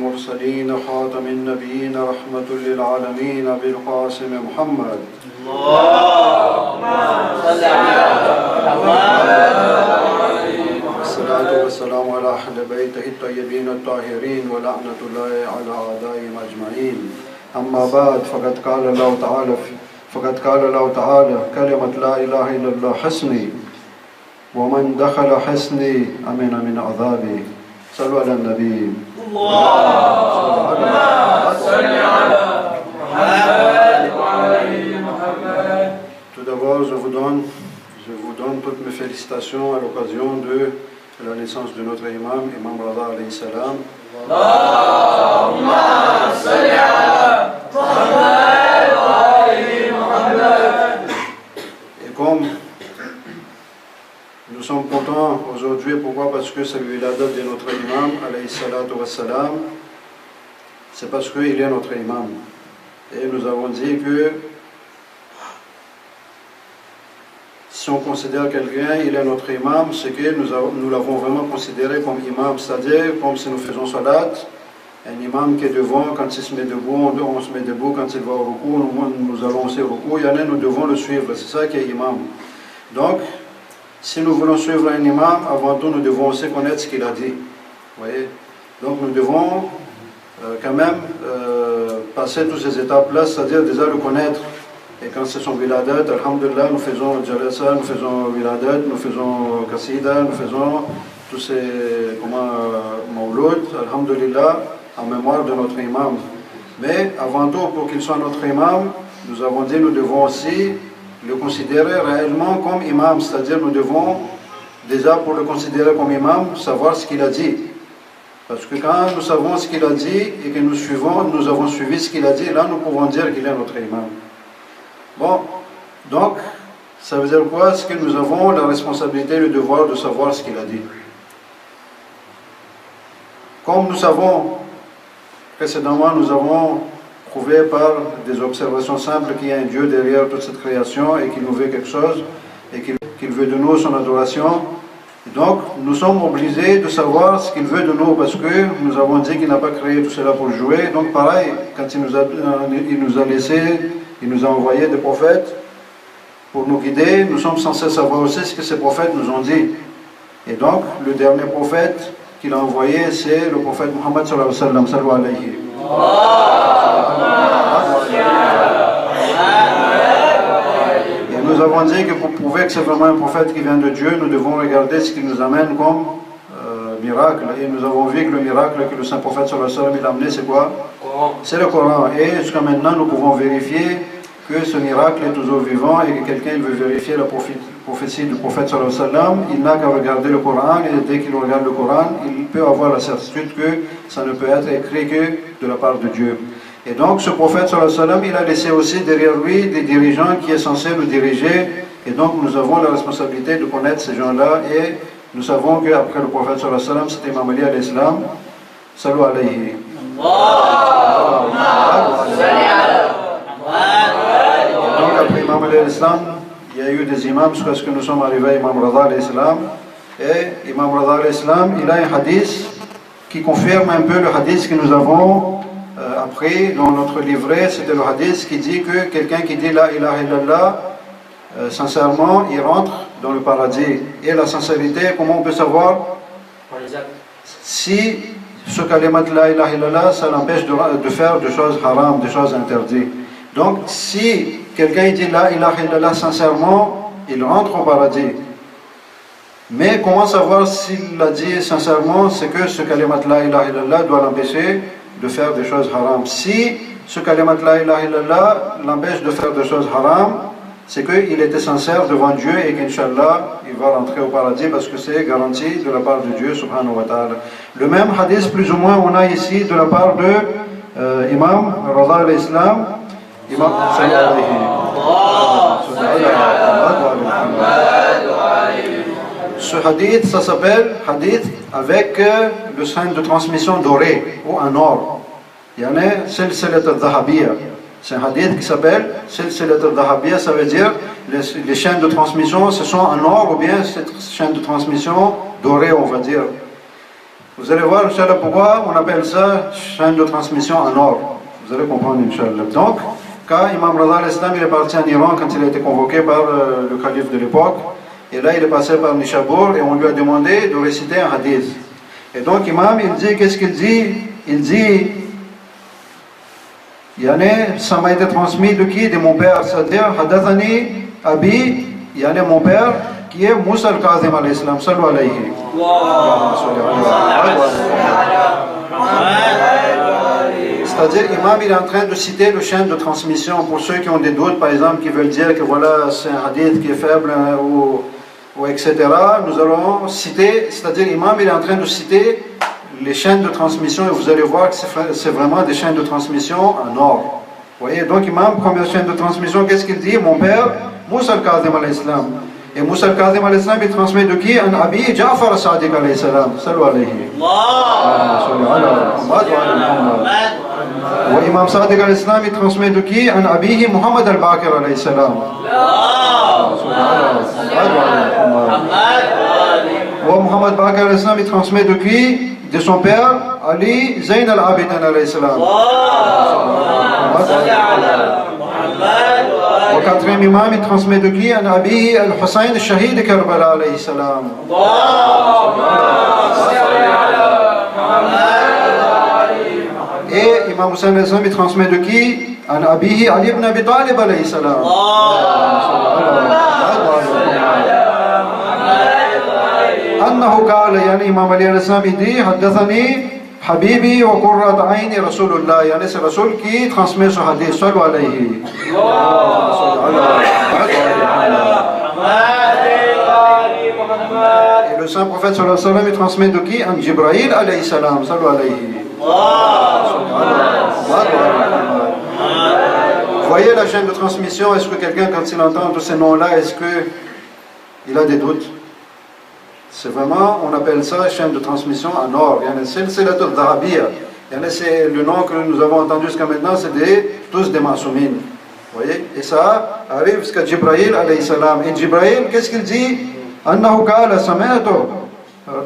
المرسلين خاتم النبيين رحمة للعالمين أبي القاسم محمد. اللهم صل على محمد. الصلاة والسلام على أهل بيته الطيبين الطاهرين ولعنة الله على أعدائهم أجمعين. أما بعد فقد قال الله تعالى كلمة لا إله إلا الله حصني ومن دخل حصني أمن من عذابي. صلوا على النبي. اللهم صل على محمد وعلى محمد. Tout d'abord, je vous donne toutes mes félicitations à l'occasion de la naissance de notre imam, Imam Rada alayhi salam. Allahumma salli ala Muhammad wa ali Muhammad. Et comme nous sommes contents aujourd'hui, pourquoi? Parce que c'est la date de notre imam, alayhi salatu wassalam. C'est parce qu'il est notre imam. Et nous avons dit que si on considère quelqu'un, il est notre imam, c'est que nous l'avons vraiment considéré comme imam, c'est-à-dire comme si nous faisons salat, un imam qui est devant, quand il se met debout, on se met debout, quand il va au rukou, nous allons aussi au rukou, nous devons le suivre, c'est ça qui est imam. Donc, si nous voulons suivre un imam, avant tout, nous devons aussi connaître ce qu'il a dit. Vous voyez? Donc, nous devons quand même passer toutes ces étapes-là, c'est-à-dire déjà le connaître. Et quand c'est son wiladat, alhamdulillah, nous faisons jalasa, nous faisons wiladat, nous faisons kasida, nous faisons tous ces mawlud, alhamdulillah, en mémoire de notre imam. Mais avant tout, pour qu'il soit notre imam, nous avons dit nous devons aussi le considérer réellement comme imam, c'est-à-dire nous devons déjà pour le considérer comme imam, savoir ce qu'il a dit. Parce que quand nous savons ce qu'il a dit et que nous avons suivi ce qu'il a dit, là nous pouvons dire qu'il est notre imam. Bon, donc, ça veut dire quoi? C'est que nous avons la responsabilité, le devoir de savoir ce qu'il a dit. Comme nous savons, précédemment, nous avons prouvé par des observations simples qu'il y a un Dieu derrière toute cette création et qu'il nous veut quelque chose et qu'il veut de nous son adoration. Et donc, nous sommes obligés de savoir ce qu'il veut de nous parce que nous avons dit qu'il n'a pas créé tout cela pour jouer. Donc, pareil, quand il nous a laissé, il nous a envoyé des prophètes pour nous guider. Nous sommes censés savoir aussi ce que ces prophètes nous ont dit. Et donc, le dernier prophète qu'il a envoyé, c'est le prophète Muhammad sallallahu alayhi wa sallam. Sallu alayhi. Et nous avons dit que pour prouver que c'est vraiment un prophète qui vient de Dieu, nous devons regarder ce qu'il nous amène comme miracle. Et nous avons vu que le miracle que le saint prophète sallallahu alayhi wa sallam il a amené, c'est quoi? C'est le Coran. Et jusqu'à maintenant, nous pouvons vérifier que ce miracle est toujours vivant et que quelqu'un veut vérifier la prophétie du prophète sallallahu alayhi wa sallam, il n'a qu'à regarder le Coran et dès qu'il regarde le Coran, il peut avoir la certitude que ça ne peut être écrit que de la part de Dieu. Et donc ce prophète sallallahu alayhi wa sallam, il a laissé aussi derrière lui des dirigeants qui est censé nous diriger. Et donc nous avons la responsabilité de connaître ces gens-là et nous savons qu'après le prophète sallallahu alayhi wa sallam, c'était Imam Ali à l'Islam. Salut alayhi. Donc après Imam Ali al-Islam, il y a eu des imams jusqu'à ce que nous sommes arrivés à Imam Rada al-Islam. Et Imam Rada al-Islam, il a un hadith qui confirme un peu le hadith que nous avons appris dans notre livret. C'était le hadith qui dit que quelqu'un qui dit la ilaha illallah, sincèrement, il rentre dans le paradis. Et la sincérité, comment on peut savoir? Si ce kalimat la ilaha illallah, ça l'empêche de faire des choses haram, des choses interdites. Donc, si quelqu'un dit la ilaha illallah sincèrement, il rentre au paradis. Mais comment savoir s'il l'a dit sincèrement? C'est que ce kalimat la ilaha illallah doit l'empêcher de faire des choses haram. Si ce kalimat la ilaha illallah l'empêche de faire des choses haram, c'est qu'il était sincère devant Dieu et qu'Inch'Allah, il va rentrer au paradis parce que c'est garanti de la part de Dieu subhanahu wa ta'ala. Le même hadith, plus ou moins, on a ici de la part de Imam Rada al-Islam, Imam Ce hadith, ça s'appelle hadith avec le signe de transmission doré ou en or. Il y en a silsilat al-dhahabiyya. C'est un hadith qui s'appelle silsilat al-dhahabiyya, ça veut dire les chaînes de transmission, ce sont en or ou bien cette chaîne de transmission dorée, on va dire. Vous allez voir, Inch'Allah, pourquoi on appelle ça chaîne de transmission en or. Vous allez comprendre, Inch'Allah. Donc, quand Imam Reza al-Islam il est parti en Iran, quand il a été convoqué par le calife de l'époque, et là il est passé par Nishabur et on lui a demandé de réciter un hadith. Et donc Imam il dit, qu'est-ce qu'il dit? Il dit, yani, ça m'a été transmis de qui? De mon père, c'est-à-dire Hadathani Abi, yani mon père, qui est Moussa al-Kazim alayhi salam, sallu alayhi. C'est-à-dire, Imam il est en train de citer le chaîne de transmission pour ceux qui ont des doutes, par exemple, qui veulent dire que voilà, c'est un hadith qui est faible ou etc. Nous allons citer, c'est-à-dire, Imam il est en train de citer les chaînes de transmission et vous allez voir que c'est vraiment des chaînes de transmission en or. Vous voyez, donc Imam, première chaîne de transmission, qu'est-ce qu'il dit? Mon père, Moussa al-Kazim alayhi salam. Et Moussa al-Kazim alayhi salam, il transmet de qui? Un Abi Ja'far al-Sadiq alayhi salam. Sallu alayhi. وإمام صادق عليه السلام transmet de qui? Un abihi Muhammad al-Baqir alayhi salam. Muhammad Baqir alayhi salam il transmet de qui? De son père Ali Zayn al-Abidin alayhi salam. Quatrième imam il transmet de qui? Un abihi al-Hussein al-Shahid Karbala alayhi salam. Et Imam Hussein il transmet de qui? Un abihi Ali ibn Abi Talib alayhi salam. أنه قال يعني إمام علي عليه السلام dit حدثني حبيبي وقرة عيني رسول الله يعني c'est Rasoul qui transmet ce hadith صلوا عليه. Et le saint prophète sallallahu alayhi wa sallam il transmet de qui? Un Jibril alayhi salam صلوا عليه. Vous voyez la chaîne de transmission, est-ce que quelqu'un quand il entend tous ces noms-là, est-ce qu'il a des doutes? C'est vraiment, on appelle ça chaîne de transmission en or. C'est le nom que nous avons entendu jusqu'à maintenant, c'est tous des masoumines. Vous voyez? Et ça arrive jusqu'à Jibril alayhi salam. Et Jibril, qu'est-ce qu'il dit? Annahu qala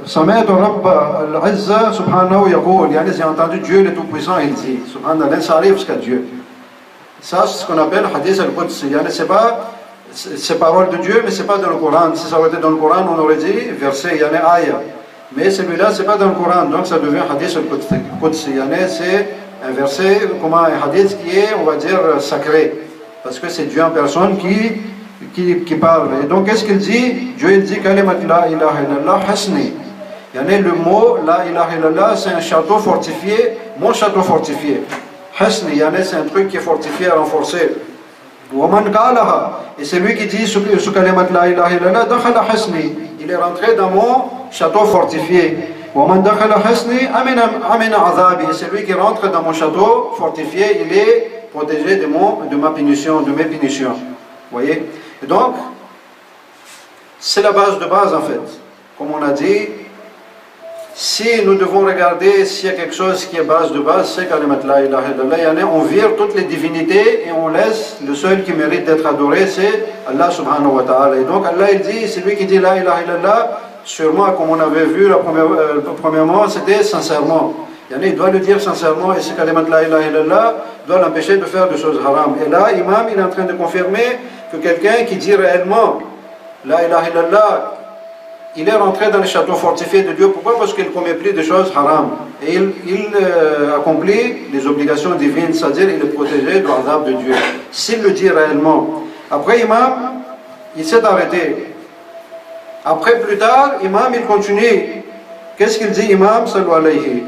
Samaytu Rabba al-Izza subhanahu yaqul. J'ai entendu Dieu le Tout-Puissant, il dit. Subhanallah, ça arrive jusqu'à Dieu. Ça, c'est ce qu'on appelle hadith al-Qudsi. C'est pas c'est parole de Dieu, mais c'est pas dans le Coran. Si ça aurait été dans le Coran, on aurait dit verset, il y en a ayah. Mais celui-là, c'est pas dans le Coran, donc ça devient hadith al-Qudsi. C'est un verset, comment un hadith qui est, on va dire, sacré. Parce que c'est Dieu en personne qui parle. Et donc, qu'est-ce qu'il dit? Dieu, il dit, kalimat la ilaha illallah hasni. Le mot la ilaha illallah, c'est un château fortifié, mon château fortifié. Hasni, c'est un truc qui est fortifié, renforcé. Et c'est lui qui dit ce kalimat la ilaha illallah, dakhala hasni. Il est rentré dans mon château fortifié. Et c'est lui qui rentre dans mon château fortifié, il est protégé de ma punition, de mes punitions. Vous voyez? Et donc, c'est la base de base en fait. Comme on a dit, si nous devons regarder s'il y a quelque chose qui est base de base, c'est kalimat la ilaha illallah. On vire toutes les divinités et on laisse le seul qui mérite d'être adoré, c'est Allah subhanahu wa ta'ala. Et donc Allah il dit, c'est lui qui dit la ilaha illallah, sûrement comme on avait vu premièrement, c'était sincèrement. Il doit le dire sincèrement et ce kalimat la ilaha illallah doit l'empêcher de faire des choses haram. Et là, Imam il est en train de confirmer que quelqu'un qui dit réellement la ilaha illallah, il est rentré dans le château fortifié de Dieu. Pourquoi? Parce qu'il ne commet plus de choses haram. Et il accomplit les obligations divines, c'est-à-dire il est protégé de l'azab de Dieu. S'il le dit réellement. Après, Imam, il s'est arrêté. Après, plus tard, Imam, il continue. Qu'est-ce qu'il dit, Imam? Sallu alayhi.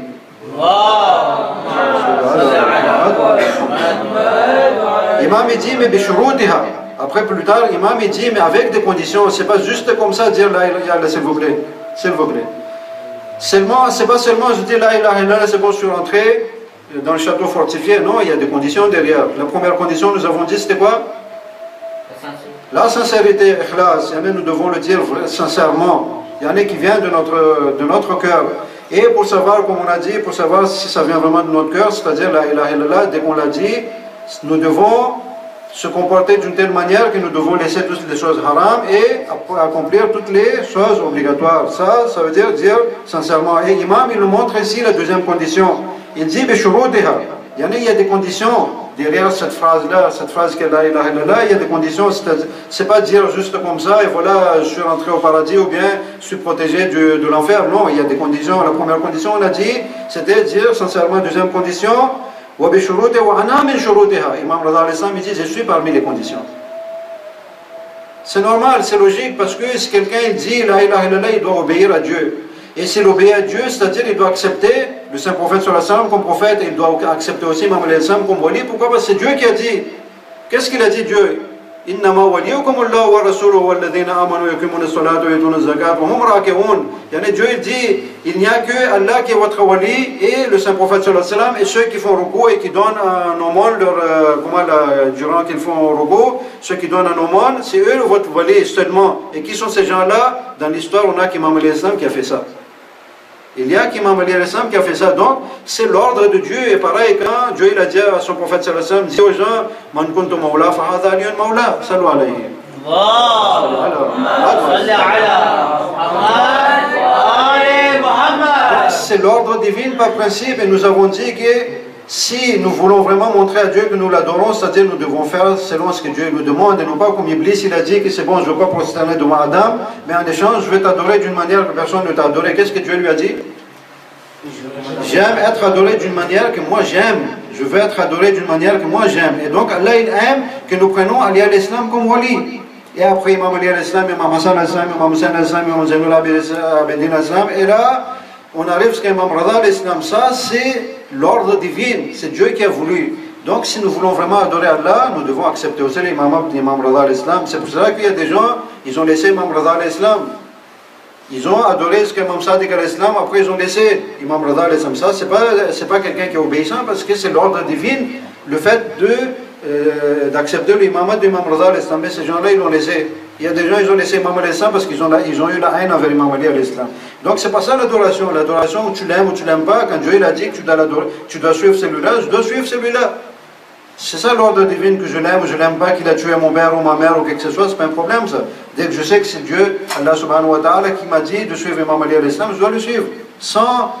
Imam, il dit, mais bishurutiha. Après, plus tard, Imam, il dit, mais avec des conditions. C'est pas juste comme ça dire la ilaha illallah, s'il vous plaît. S'il vous plaît. Seulement, c'est pas seulement je dis la ilaha illallah, c'est bon, je suis rentré dans le château fortifié. Non, il y a des conditions derrière. La première condition, nous avons dit, c'était quoi? La sincérité, ikhlas. Nous devons le dire sincèrement. Il y en a qui vient de notre cœur. Et pour savoir, comme on a dit, pour savoir si ça vient vraiment de notre cœur, c'est-à-dire la ilaha illallah, dès qu'on l'a dit, nous devons se comporter d'une telle manière que nous devons laisser toutes les choses haram et accomplir toutes les choses obligatoires. Ça veut dire sincèrement. Et l'imam, il nous montre ici la deuxième condition. Il dit, il y a des conditions derrière cette phrase-là, cette phrase que la ilaha illallah, il y a des conditions. C'est pas dire juste comme ça, et voilà, je suis rentré au paradis, ou bien je suis protégé de l'enfer. Non, il y a des conditions. La première condition, on a dit, c'était dire sincèrement. Deuxième condition, Imam Rada al-Islam, il dit, je suis parmi les conditions. C'est normal, c'est logique, parce que si quelqu'un dit la ilaha illallah, il doit obéir à Dieu. Et s'il obéit à Dieu, c'est-à-dire il doit accepter le saint prophète sallallahu alayhi wa sallam comme prophète, et il doit accepter aussi Imam al-Islam comme wali. Pourquoi? Parce que c'est Dieu qui a dit. Qu'est-ce qu'il a dit Dieu? Innama waliyukum Allah wa rasuluhu walladhina amanu yuqimuna as-salata wa yutuna az-zakata wa hum raki'un. Dieu il dit, il n'y a que Allah qui est votre wali et le saint prophète sallallahu alayhi wa sallam, et ceux qui font recours et qui donnent un aumône durant qu'ils font recours, ceux qui donnent un aumône, c'est eux votre wali seulement. Et qui sont ces gens-là? Dans l'histoire, on a qu'Imam al-Islam qui a fait ça. Il y a qu'Imam Ali al-Islam qui a fait ça. Donc, c'est l'ordre de Dieu. Et pareil, quand Dieu il a dit à son prophète sallallahu alayhi wa sallam, dit aux gens, Man kuntu mawla, fahadha aliyun mawla. Sallu alayhi. C'est l'ordre divin par principe. Et nous avons dit que si nous voulons vraiment montrer à Dieu que nous l'adorons, c'est-à-dire nous devons faire selon ce que Dieu nous demande, et non pas comme Iblis, il a dit que c'est bon, je ne veux pas prosterner devant Adam, mais en échange, je vais t'adorer d'une manière que personne ne t'a adoré. Qu'est-ce que Dieu lui a dit? J'aime être adoré d'une manière que moi j'aime. Je veux être adoré d'une manière que moi j'aime. Et donc Allah il aime que nous prenons Ali al-Islam comme wali. Et après Imam Ali al-Islam, Imam Hassan al-Islam, Imam Hussein al-Islam, Imam Zainul Abidin al-Islam, et là, on arrive jusqu'à Imam Rada al-Islam. Ça, c'est l'ordre divin, c'est Dieu qui a voulu. Donc, si nous voulons vraiment adorer Allah, nous devons accepter aussi l'imam d'Imam Rada al-Islam. C'est pour cela qu'il y a des gens, ils ont laissé Imam Rada al-Islam. Ils ont adoré jusqu'à Imam Sadiq al-Islam, après ils ont laissé Imam Rada al-Islam. Ça, c'est pas quelqu'un qui est obéissant, parce que c'est l'ordre divin, le fait d'accepter l'imamat d'Imam Rada al-Islam. Mais ces gens-là, ils l'ont laissé. Il y a des gens, ils ont laissé Imam al-Islam parce qu'ils ont eu la haine envers Imam Ali al-Islam. Donc c'est pas ça l'adoration. L'adoration où tu l'aimes ou tu l'aimes pas, quand Dieu il a dit que tu dois suivre celui-là, je dois suivre celui-là. C'est ça l'ordre divin, que je l'aime ou je l'aime pas, qu'il a tué mon père ou ma mère ou quelque chose, c'est pas un problème ça. Dès que je sais que c'est Dieu, Allah subhanahu wa ta'ala, qui m'a dit de suivre Imam Ali al-Islam, je dois le suivre. Sans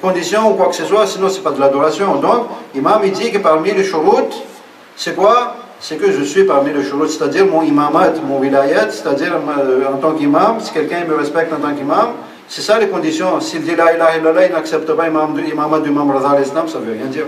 condition ou quoi que ce soit, sinon c'est pas de l'adoration. Donc, Imam il dit que parmi les shurut, c'est quoi? C'est que je suis parmi les shurut, c'est-à-dire mon imamat, mon wilayat, c'est-à-dire en tant qu'imam, si quelqu'un me respecte en tant qu'imam, c'est ça les conditions. S'il dit la ilaha illallah, il n'accepte pas l'imamat du Imam Rada al-Islam, ça ne veut rien dire.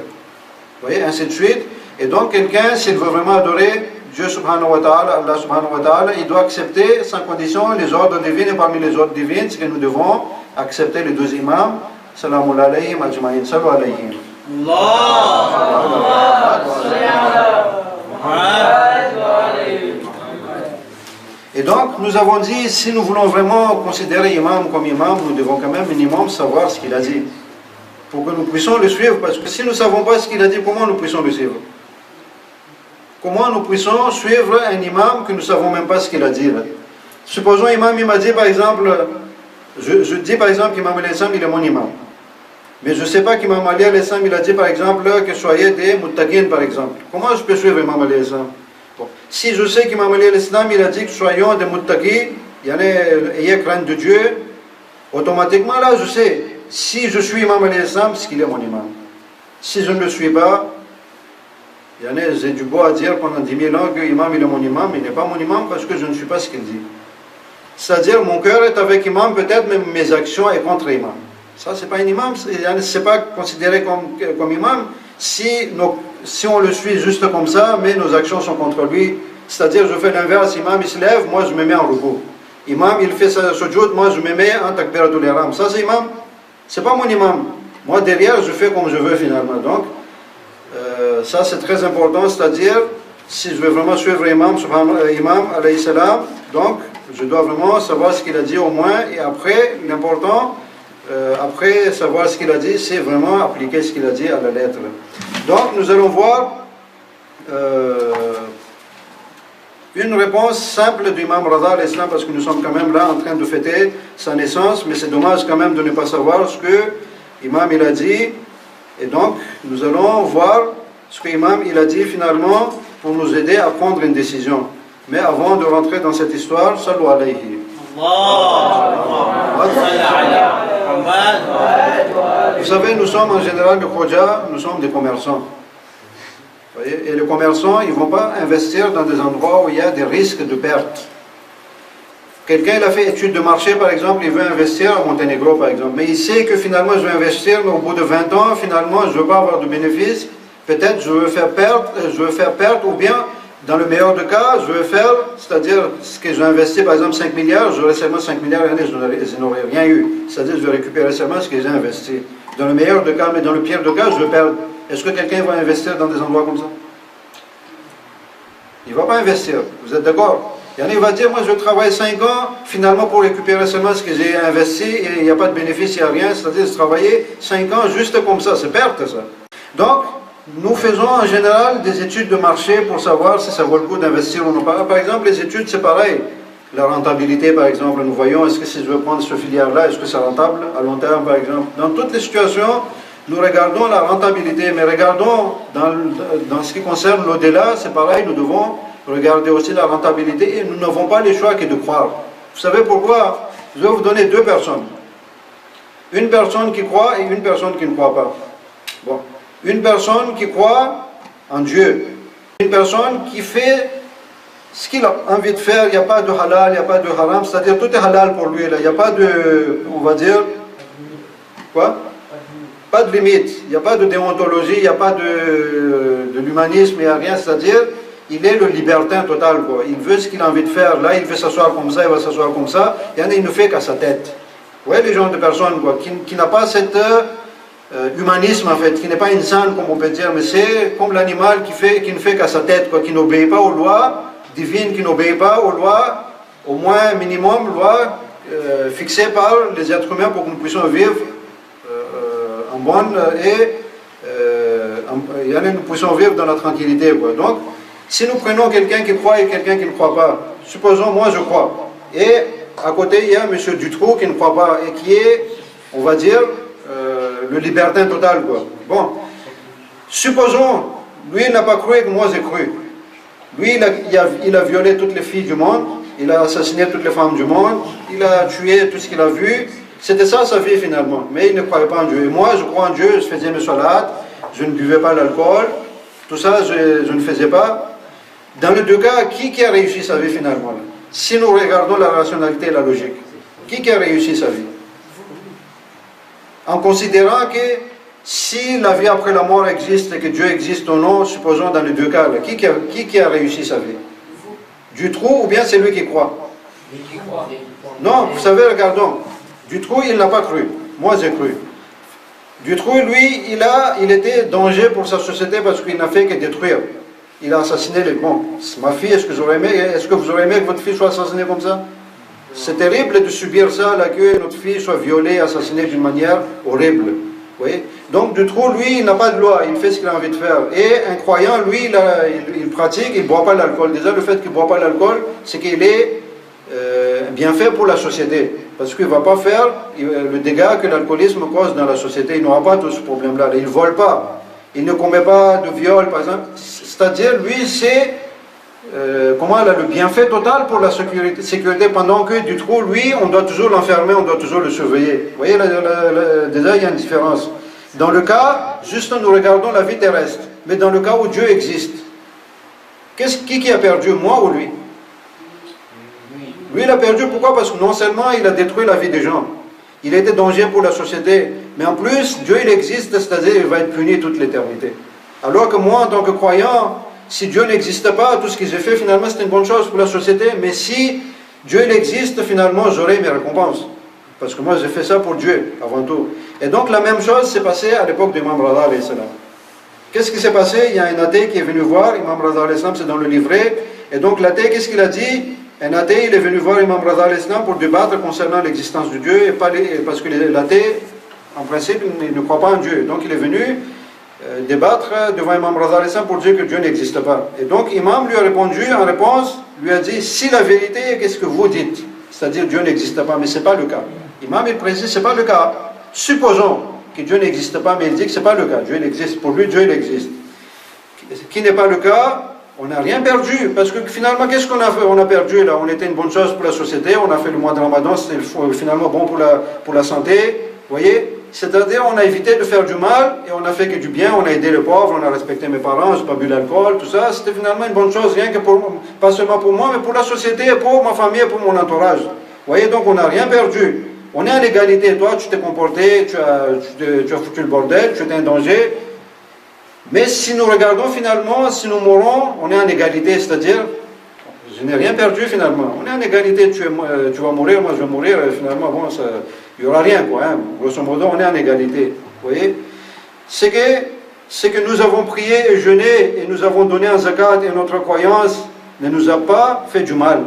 Vous voyez, ainsi de suite. Et donc quelqu'un, s'il veut vraiment adorer Dieu subhanahu wa ta'ala, Allah subhanahu wa ta'ala, il doit accepter sans condition les ordres divins, et parmi les ordres divins, c'est que nous devons accepter les deux imams. Salamu alayhim ajma'in. Salu alayhim. Et donc, nous avons dit, si nous voulons vraiment considérer imam comme imam, nous devons quand même minimum savoir ce qu'il a dit, pour que nous puissions le suivre, parce que si nous ne savons pas ce qu'il a dit, comment nous puissions le suivre? Comment nous puissions suivre un imam que nous ne savons même pas ce qu'il a dit là? Supposons imam, il m'a dit par exemple, je dis par exemple qu'Imam al-Islam, il est mon imam. Mais je ne sais pas qu'Imam Ali al-Islam, il a dit par exemple que soyez des muttaqin par exemple. Comment je peux suivre Imam Ali al-Islam? Bon. Si je sais qu'Imam Ali al-Islam, il a dit que soyons des muttaqin, ayez crainte de Dieu, automatiquement là je sais, si je suis Imam Ali al-Islam, c'est qu'il est mon imam. Si je ne le suis pas, j'ai du beau à dire pendant 10 000 ans que l'imam il est mon imam, mais il n'est pas mon imam parce que je ne suis pas ce qu'il dit. C'est-à-dire mon cœur est avec imam peut-être, mais mes actions sont contre imam. Ça, c'est pas un imam, c'est pas considéré comme imam si on le suit juste comme ça, mais nos actions sont contre lui. C'est-à-dire, je fais l'inverse, imam il se lève, moi je me mets en repos. Imam il fait sa sujoud, moi je me mets en takbiratul ihram. Ça c'est imam, c'est pas mon imam. Moi derrière, je fais comme je veux finalement. Donc, ça c'est très important, c'est-à-dire, si je veux vraiment suivre imam alayhi salam, donc je dois vraiment savoir ce qu'il a dit au moins, et après, l'important, après savoir ce qu'il a dit, c'est vraiment appliquer ce qu'il a dit à la lettre. Donc nous allons voir une réponse simple du Imam Rada al-Islam, parce que nous sommes quand même là en train de fêter sa naissance, mais c'est dommage quand même de ne pas savoir ce que l'imam il a dit. Et donc nous allons voir ce que l'imam il a dit finalement pour nous aider à prendre une décision. Mais avant de rentrer dans cette histoire, sallu alayhi. Vous savez, nous sommes en général de Khoja, nous sommes des commerçants. Vous voyez? Et les commerçants, ils ne vont pas investir dans des endroits où il y a des risques de perte. Quelqu'un il a fait étude de marché, par exemple, il veut investir à Monténégro, par exemple. Mais il sait que finalement, je vais investir, mais au bout de 20 ans, finalement, je ne veux pas avoir de bénéfices. Peut-être je veux faire perdre, ou bien, dans le meilleur des cas, je veux faire, c'est-à-dire, ce que j'ai investi, par exemple, 5 milliards, j'aurai seulement 5 milliards l'année, je n'aurai rien eu. C'est-à-dire, je vais récupérer seulement ce que j'ai investi. Dans le meilleur des cas, mais dans le pire des cas, je veux perdre. Est-ce que quelqu'un va investir dans des endroits comme ça? Il ne va pas investir. Vous êtes d'accord? Il va dire, moi je travaille 5 ans, finalement pour récupérer seulement ce que j'ai investi, et il n'y a pas de bénéfice, il n'y a rien, c'est-à-dire de travailler 5 ans juste comme ça, c'est perte ça. Donc, nous faisons en général des études de marché pour savoir si ça vaut le coup d'investir ou non. Par exemple, les études c'est pareil. La rentabilité par exemple, nous voyons, est-ce que si je veux prendre ce filière-là, est-ce que c'est rentable à long terme par exemple? Dans toutes les situations, nous regardons la rentabilité, mais regardons dans ce qui concerne l'au-delà, c'est pareil, nous devons regarder aussi la rentabilité et nous n'avons pas le choix que de croire. Vous savez pourquoi? Je vais vous donner deux personnes. Une personne qui croit et une personne qui ne croit pas. Bon. Une personne qui croit en Dieu. Une personne qui fait ce qu'il a envie de faire. Il n'y a pas de halal, il n'y a pas de haram. C'est-à-dire tout est halal pour lui. Là. Il n'y a pas de, on va dire, quoi? Pas de limite. Il n'y a pas de déontologie, il n'y a pas de l'humanisme, il n'y a rien. C'est-à-dire, il est le libertin total, quoi. Il veut ce qu'il a envie de faire. Là, il veut s'asseoir comme ça, il va s'asseoir comme ça. Il ne fait qu'à sa tête. Vous voyez les gens de personnes, quoi, qui n'a pas cet humanisme, en fait, qui n'est pas insane, comme on peut dire, mais c'est comme l'animal qui ne fait qu'à sa tête, quoi, qui n'obéit pas aux lois divines, qui n'obéit pas aux lois, au moins minimum, lois fixées par les êtres humains pour que nous puissions vivre en bonne nous puissions vivre dans la tranquillité, quoi. Donc, si nous prenons quelqu'un qui croit et quelqu'un qui ne croit pas, supposons moi je crois, et à côté il y a M. Dutroux qui ne croit pas et qui est, on va dire, le libertin total, quoi. Bon, supposons, lui il n'a pas cru et que moi j'ai cru. Lui il a violé toutes les filles du monde, il a assassiné toutes les femmes du monde, il a tué tout ce qu'il a vu, c'était ça sa vie finalement, mais il ne croyait pas en Dieu. Et moi je crois en Dieu, je faisais mes salades, je ne buvais pas l'alcool, tout ça je ne faisais pas. Dans les deux cas, qui a réussi sa vie finalement? Si nous regardons la rationalité et la logique, qui a réussi sa vie? En considérant que si la vie après la mort existe et que Dieu existe ou non, supposons dans les deux cas, là, qui a réussi sa vie? Dutroux ou bien c'est lui qui croit? Non, vous savez, regardons. Dutroux, il n'a pas cru. Moi, j'ai cru. Dutroux, lui, il était danger pour sa société parce qu'il n'a fait que détruire. Il a assassiné les bons. Ma fille, est-ce que vous aurez aimé que votre fille soit assassinée comme ça? C'est terrible de subir ça, là, que notre fille soit violée, assassinée d'une manière horrible. Vous voyez? Donc, Dutroux, lui, il n'a pas de loi, il fait ce qu'il a envie de faire. Et un croyant, lui, il pratique, il ne boit pas l'alcool. Déjà, le fait qu'il ne boit pas l'alcool, c'est qu'il est bien fait pour la société. Parce qu'il ne va pas faire le dégât que l'alcoolisme cause dans la société. Il n'aura pas tout ce problème-là. Il ne vole pas. Il ne commet pas de viol, par exemple. C'est-à-dire, lui, c'est le bienfait total pour la sécurité, pendant que Dutroux, lui, on doit toujours l'enfermer, on doit toujours le surveiller. Vous voyez, déjà, il y a une différence. Dans le cas, juste nous regardons la vie terrestre, mais dans le cas où Dieu existe, qui a perdu, moi ou lui? Lui, il a perdu, pourquoi? Parce que non seulement il a détruit la vie des gens, il était danger pour la société, mais en plus, Dieu, il existe, c'est-à-dire il va être puni toute l'éternité. Alors que moi, en tant que croyant, si Dieu n'existe pas, tout ce que j'ai fait, finalement, c'est une bonne chose pour la société, mais si Dieu, il existe, finalement, j'aurai mes récompenses. Parce que moi, j'ai fait ça pour Dieu, avant tout. Et donc, la même chose s'est passée à l'époque d'Imam Rada, alayhi salam. Qu'est-ce qui s'est passé? Il y a un athée qui est venu voir Imam Rada, alayhi salam, c'est dans le livret, et donc l'athée, qu'est-ce qu'il a dit? Un athée, il est venu voir Imam Rada, alayhi salam, pour débattre concernant l'existence de Dieu, et parce que l'athée, en principe, il ne croit pas en Dieu. Donc, il est venu débattre devant Imam Rada, alayhi salam, pour dire que Dieu n'existe pas. Et donc, Imam lui a répondu, en réponse, lui a dit, si la vérité est qu'est-ce que vous dites, c'est-à-dire Dieu n'existe pas, mais ce n'est pas le cas. Imam, il précise, ce n'est pas le cas. Supposons que Dieu n'existe pas, mais il dit que ce n'est pas le cas. Dieu il existe. Pour lui, Dieu il existe. Qui n'est pas le cas, on n'a rien perdu, parce que finalement, qu'est-ce qu'on a fait? On a perdu là, on était une bonne chose pour la société, on a fait le mois de Ramadan, c'était finalement bon pour la santé, vous voyez? C'est-à-dire, on a évité de faire du mal, et on a fait que du bien, on a aidé les pauvres, on a respecté mes parents, je n'ai pas bu l'alcool, tout ça, c'était finalement une bonne chose, rien que pas seulement pour moi, mais pour la société, pour ma famille, pour mon entourage. Vous voyez, donc on n'a rien perdu. On est en égalité, toi tu t'es comporté, tu as foutu le bordel, tu étais en danger. Mais si nous regardons finalement, si nous mourons, on est en égalité, c'est-à-dire, je n'ai rien perdu finalement. On est en égalité, tu vas mourir, moi je vais mourir, finalement, bon, il n'y aura rien, quoi. Hein. Grosso modo, on est en égalité. Vous voyez? C'est que nous avons prié et jeûné, et nous avons donné un zakat, et notre croyance ne nous a pas fait du mal.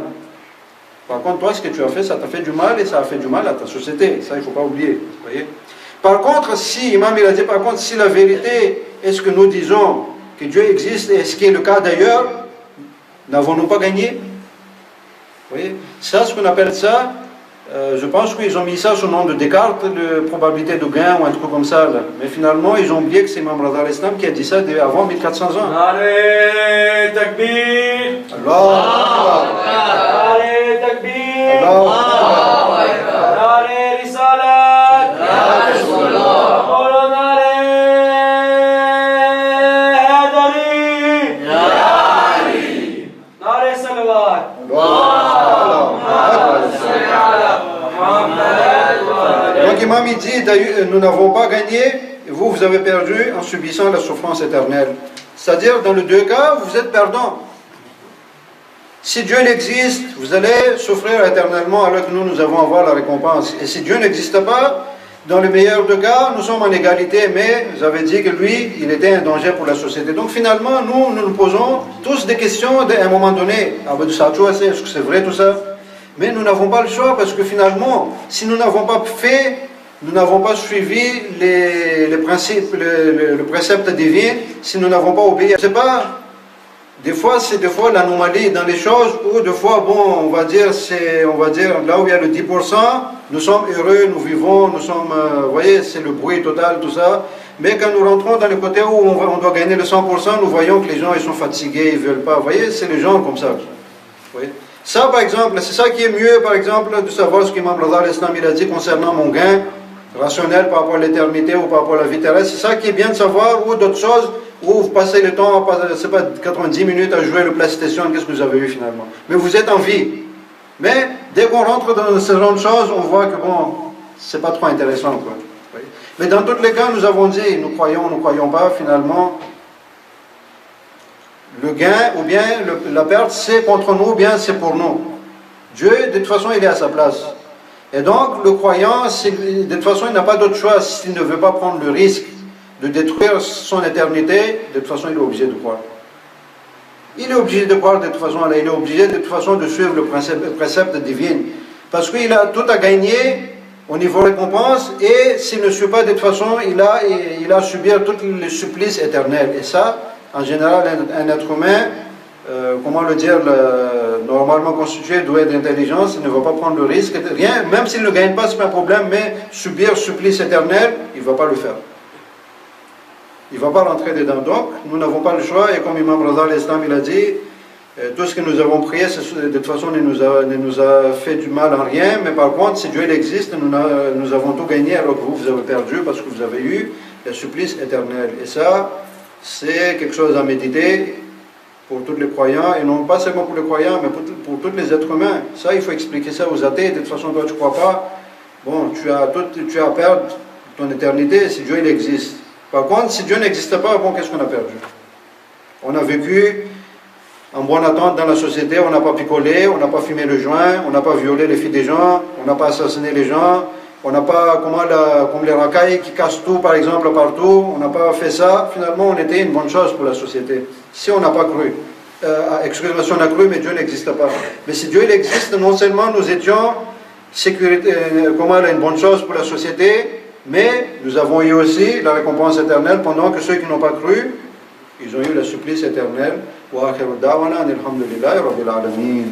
Par contre, toi, ce que tu as fait, ça t'a fait du mal, et ça a fait du mal à ta société. Ça, il ne faut pas oublier. Vous voyez? Par contre, si, Imam il a dit, par contre, si la vérité est ce que nous disons, que Dieu existe, et ce qui est le cas d'ailleurs, n'avons-nous pas gagné? Vous voyez? Ça, ce qu'on appelle ça, je pense qu'ils ont mis ça sous le nom de Descartes, de probabilité de gain ou un truc comme ça. Là. Mais finalement, ils ont oublié que c'est Imam Rada al-Islam qui a dit ça avant 1400 ans. Allez, takbir! Allah! Allez, takbir! Allah! Allez, risalat! Allez, salawat! Donc Imam il dit, nous n'avons pas gagné, vous avez perdu en subissant la souffrance éternelle. C'est-à-dire, dans les deux cas, vous êtes perdants. Si Dieu existe, vous allez souffrir éternellement alors que nous allons avoir la récompense. Et si Dieu n'existe pas, dans le meilleur des cas, nous sommes en égalité, mais vous avez dit que lui, il était un danger pour la société. Donc finalement, nous posons tous des questions à un moment donné. Est-ce que c'est vrai tout ça? Mais nous n'avons pas le choix parce que finalement, si nous n'avons pas fait, nous n'avons pas suivi les principes, le précepte divin, si nous n'avons pas obéi, c'est pas, des fois c'est l'anomalie dans les choses, ou des fois, bon, on va dire, là où il y a le 10%, nous sommes heureux, nous vivons, nous sommes, vous voyez, c'est le bruit total, tout ça, mais quand nous rentrons dans le côté où on doit gagner le 100%, nous voyons que les gens, ils sont fatigués, ils ne veulent pas, vous voyez, c'est les gens comme ça, vous voyez. Ça, par exemple, c'est ça qui est mieux, par exemple, de savoir ce qu'Imam Rada al-Islam il a dit concernant mon gain rationnel par rapport à l'éternité ou par rapport à la vie terrestre. C'est ça qui est bien de savoir, ou d'autres choses, où vous passez le temps, c'est pas 90 minutes à jouer le PlayStation, qu'est-ce que vous avez eu finalement? Mais vous êtes en vie. Mais dès qu'on rentre dans ce genre de choses, on voit que bon, c'est pas trop intéressant, quoi. Mais dans tous les cas, nous avons dit, nous croyons pas, finalement, le gain ou bien la perte, c'est contre nous ou bien c'est pour nous. Dieu, de toute façon, il est à sa place. Et donc, le croyant, de toute façon, il n'a pas d'autre choix. S'il ne veut pas prendre le risque de détruire son éternité, de toute façon, il est obligé de croire. Il est obligé de croire de toute façon, il est obligé de toute façon de suivre le précepte divin. Parce qu'il a tout à gagner au niveau récompense, et s'il ne suit pas de toute façon, il a à subir tout le supplice éternel. Et ça, en général, un être humain, comment le dire, normalement constitué, doué d'intelligence, il ne va pas prendre le risque, rien, même s'il ne gagne pas, ce n'est pas un problème, mais subir supplice éternel, il ne va pas le faire. Il ne va pas rentrer dedans. Donc, nous n'avons pas le choix, et comme Imam Rada al-Islam il a dit, tout ce que nous avons prié, de toute façon, ne nous a fait du mal en rien, mais par contre, si Dieu existe, nous avons tout gagné, alors que vous avez perdu, parce que vous avez eu le supplice éternel. Et ça, c'est quelque chose à méditer pour tous les croyants, et non pas seulement pour les croyants, mais pour tous les êtres humains. Ça, il faut expliquer ça aux athées. De toute façon, toi, tu ne crois pas, bon, tu as à perdre ton éternité si Dieu il existe. Par contre, si Dieu n'existe pas, bon, qu'est-ce qu'on a perdu? On a vécu en bonne attente dans la société, on n'a pas picolé, on n'a pas fumé le joint, on n'a pas violé les filles des gens, on n'a pas assassiné les gens, on n'a pas, comme les racailles qui cassent tout, par exemple, partout, on n'a pas fait ça. Finalement, on était une bonne chose pour la société. Si on n'a pas cru, excusez-moi, si on a cru, mais Dieu n'existe pas. Mais si Dieu il existe, non seulement nous étions une bonne chose pour la société, mais nous avons eu aussi la récompense éternelle, pendant que ceux qui n'ont pas cru, ils ont eu le supplice éternel. Wa akhiru da'wana alhamdulillahi rabbil alamin.